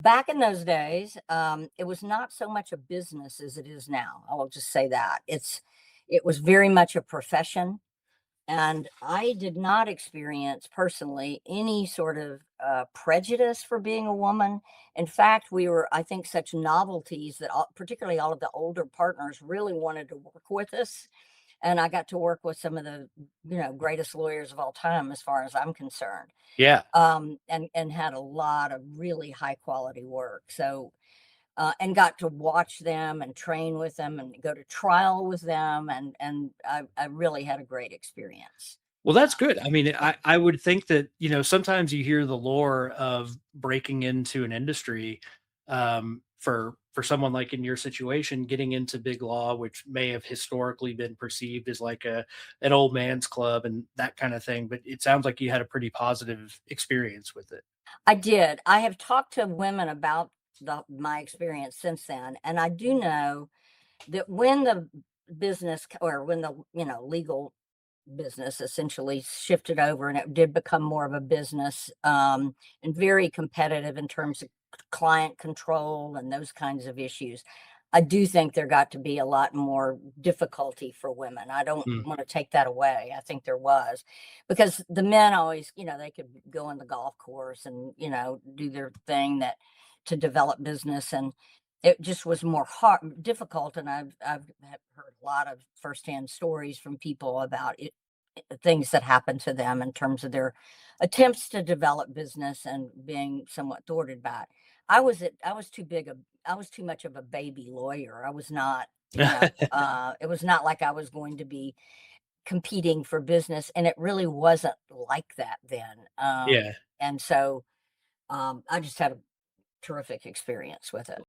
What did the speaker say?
Back in those days, it was not so much a business as it is now. I will just say that. It was very much a profession, and I did not experience personally any sort of prejudice for being a woman. In fact, we were, I think, such novelties that particularly all of the older partners really wanted to work with us. And I got to work with some of the, greatest lawyers of all time, as far as I'm concerned, Yeah. and had a lot of really high quality work. So and got to watch them and train with them and go to trial with them, and I really had a great experience. Well, that's good. I mean, I would think that, sometimes you hear the lore of breaking into an industry, for someone like in your situation, getting into big law, which may have historically been perceived as like an old man's club and that kind of thing. But it sounds like you had a pretty positive experience with it. I did. I have talked to women about my experience since then, and I do know that when the or when the legal business essentially shifted over and it did become more of a business, and very competitive in terms of client control and those kinds of issues. I do think there got to be a lot more difficulty for women. I don't Mm. want to take that away. I think there was, because the men always, they could go on the golf course and, do their thing that to develop business, and it just was more difficult. And I've heard a lot of firsthand stories from people about it, things that happened to them in terms of their attempts to develop business and being somewhat thwarted by it. I was too big a I was too much of a baby lawyer. I was not, it was not like I was going to be competing for business, and it really wasn't like that then. Yeah. And so I just had a terrific experience with it.